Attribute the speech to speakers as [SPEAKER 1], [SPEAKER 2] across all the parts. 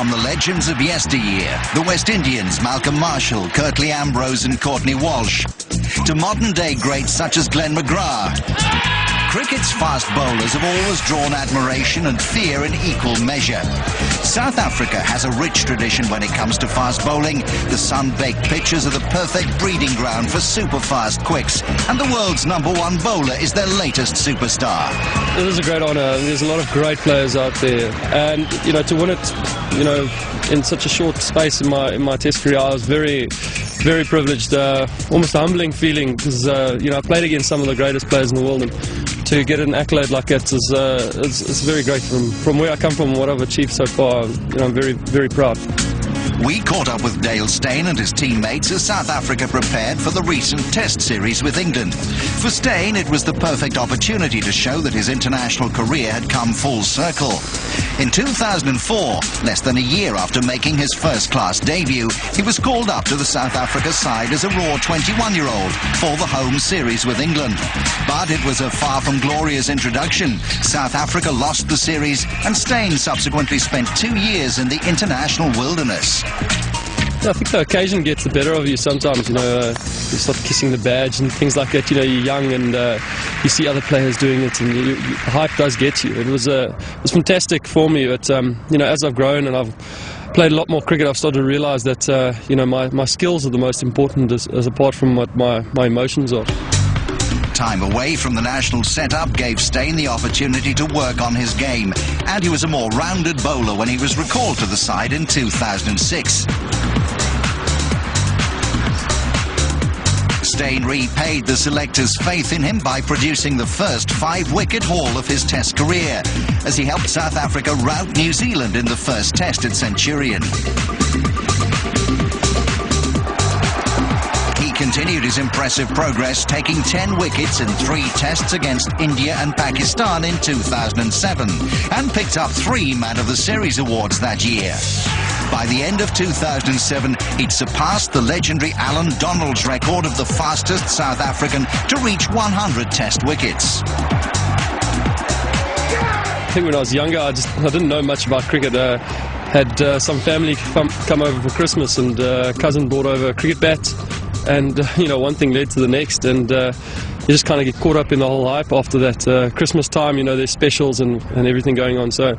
[SPEAKER 1] From the legends of yesteryear, the West Indians Malcolm Marshall, Curtly Ambrose and Courtney Walsh, to modern-day greats such as Glenn McGrath, cricket's fast bowlers have always drawn admiration and fear in equal measure. South Africa has a rich tradition when it comes to fast bowling. The sun-baked pitches are the perfect breeding ground for super-fast quicks, and the world's #1 bowler is their latest superstar.
[SPEAKER 2] It is a great honour. There's a lot of great players out there, and to win it, in such a short space in my Test career, I was very privileged. Almost a humbling feeling because I played against some of the greatest players in the world, and to get an accolade like that is it's very great. From where I come from and what I've achieved so far, I'm very proud.
[SPEAKER 1] We caught up with Dale Steyn and his teammates as South Africa prepared for the recent Test series with England. For Steyn, it was the perfect opportunity to show that his international career had come full circle. In 2004, less than a year after making his first-class debut, he was called up to the South Africa side as a raw 21-year-old for the home series with England. But it was a far from glorious introduction. South Africa lost the series, and Steyn subsequently spent 2 years in the international wilderness.
[SPEAKER 2] I think the occasion gets the better of you sometimes, you start kissing the badge and things like that. You're young and you see other players doing it, and the hype does get you. It was fantastic for me, but as I've grown and I've played a lot more cricket, I've started to realise that my skills are the most important as apart from what my emotions are.
[SPEAKER 1] Time away from the national setup gave Steyn the opportunity to work on his game, and he was a more rounded bowler when he was recalled to the side in 2006. Steyn repaid the selectors' faith in him by producing the first 5-wicket haul of his Test career, as he helped South Africa rout New Zealand in the first Test at Centurion. He continued his impressive progress, taking 10 wickets in 3 Tests against India and Pakistan in 2007, and picked up 3 Man of the Series awards that year. By the end of 2007, he'd surpassed the legendary Alan Donald's record of the fastest South African to reach 100 Test wickets.
[SPEAKER 2] I think when I was younger, I didn't know much about cricket. Had some family come over for Christmas, and a cousin brought over a cricket bat, and one thing led to the next, and you just kind of get caught up in the whole hype after that. Christmas time, there's specials and everything going on, so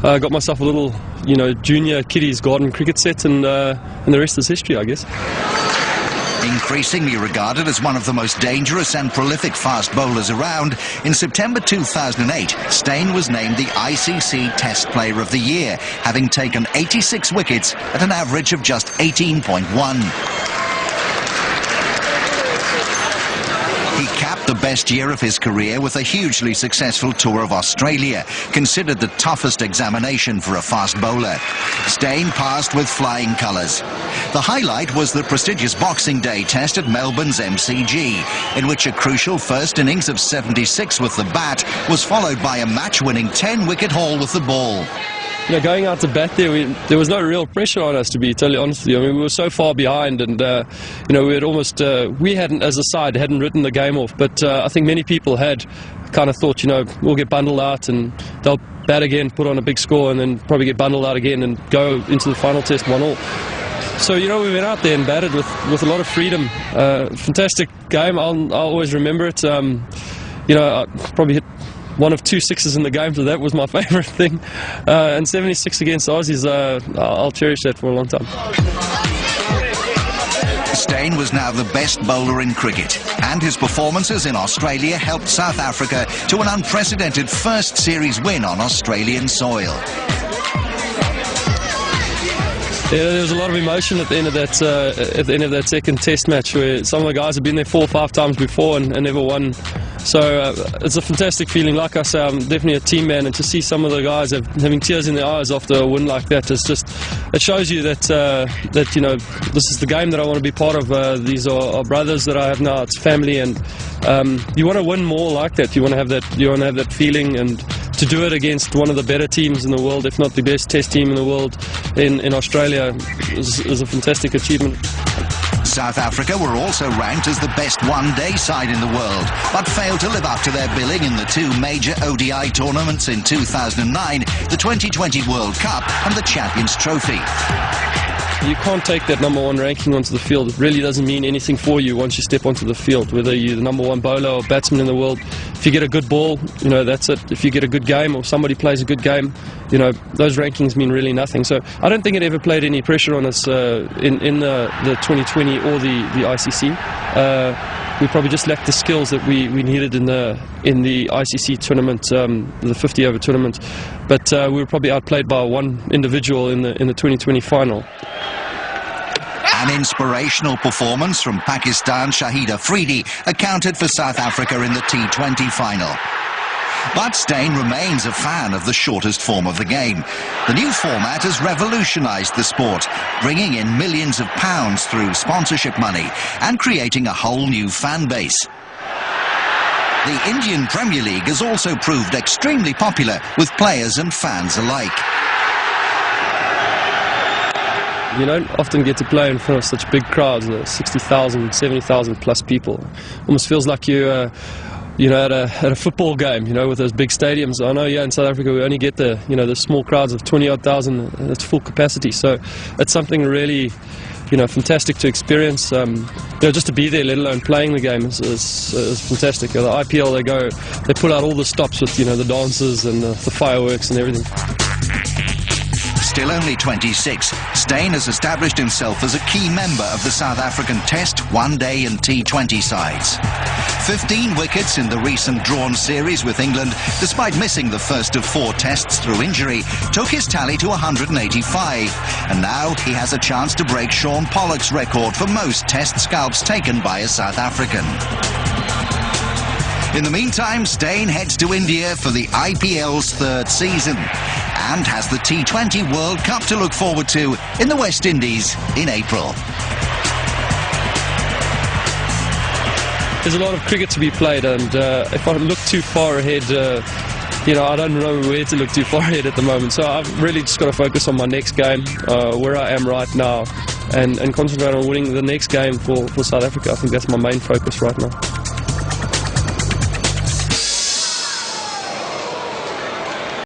[SPEAKER 2] I got myself a little junior kiddies garden cricket set, and the rest is history, I guess.
[SPEAKER 1] Increasingly regarded as one of the most dangerous and prolific fast bowlers around, in September 2008, Steyn was named the ICC Test Player of the Year, having taken 86 wickets at an average of just 18.1. He capped the best year of his career with a hugely successful tour of Australia, considered the toughest examination for a fast bowler. Steyn passed with flying colours. The highlight was the prestigious Boxing Day Test at Melbourne's MCG, in which a crucial first innings of 76 with the bat was followed by a match-winning 10-wicket haul with the ball.
[SPEAKER 2] Going out to bat there was no real pressure on us, to be totally honest with you. I mean, we were so far behind, and we had almost we hadn't, as a side, hadn't written the game off. But I think many people had kind of thought, we'll get bundled out and they'll bat again, put on a big score, and then probably get bundled out again and go into the final Test 1-all. So we went out there and batted with a lot of freedom. Fantastic game. I'll always remember it. I probably hit 1 of 2 sixes in the game, so that was my favourite thing. And 76 against Aussies, I'll cherish that for a long time.
[SPEAKER 1] Steyn was now the best bowler in cricket, and his performances in Australia helped South Africa to an unprecedented first series win on Australian soil.
[SPEAKER 2] Yeah, there was a lot of emotion at the end of that second Test match, where some of the guys have been there 4 or 5 times before and never won. So it's a fantastic feeling. Like I say, I'm definitely a team man, and to see some of the guys having tears in their eyes after a win like that, it shows you that this is the game that I want to be part of. These are brothers that I have now. It's family, and you want to win more like that. You want to have that feeling, and to do it against one of the better teams in the world, if not the best Test team in the world in Australia, is a fantastic achievement.
[SPEAKER 1] South Africa were also ranked as the best one-day side in the world, but failed to live up to their billing in the two major ODI tournaments in 2009, the 2020 World Cup and the Champions Trophy.
[SPEAKER 2] You can't take that number one ranking onto the field. It really doesn't mean anything for you once you step onto the field, whether you're the number one bowler or batsman in the world. If you get a good ball, you know, that's it. If you get a good game or somebody plays a good game, you know, those rankings mean really nothing. So I don't think it ever played any pressure on us in the 2020 or the ICC. We probably just lacked the skills that we needed in the ICC tournament, the 50-over tournament. But we were probably outplayed by one individual in the 2020 final.
[SPEAKER 1] An inspirational performance from Pakistan's Shahid Afridi accounted for South Africa in the T20 final. But Steyn remains a fan of the shortest form of the game. The new format has revolutionised the sport, bringing in millions of pounds through sponsorship money and creating a whole new fan base. The Indian Premier League has also proved extremely popular with players and fans alike.
[SPEAKER 2] You don't often get to play in front of such big crowds, 60,000, 70,000 plus people. Almost feels like you know, at a football game, you know, with those big stadiums. I know, yeah, in South Africa we only get the small crowds of 20-odd thousand. It's full capacity, so it's something really, you know, fantastic to experience. You know, just to be there, let alone playing the game, is fantastic. The IPL, they pull out all the stops with, you know, the dances and the fireworks and everything.
[SPEAKER 1] Still only 26, Steyn has established himself as a key member of the South African Test, One-Day and T20 sides. 15 wickets in the recent drawn series with England, despite missing the first of 4 tests through injury, took his tally to 185. And now he has a chance to break Sean Pollock's record for most test scalps taken by a South African. In the meantime, Steyn heads to India for the IPL's 3rd season and has the T20 World Cup to look forward to in the West Indies in April.
[SPEAKER 2] There's a lot of cricket to be played, and if I look too far ahead, you know, I don't know where to look too far ahead at the moment. So I've really just got to focus on my next game, where I am right now, and concentrate on winning the next game for South Africa. I think that's my main focus right now.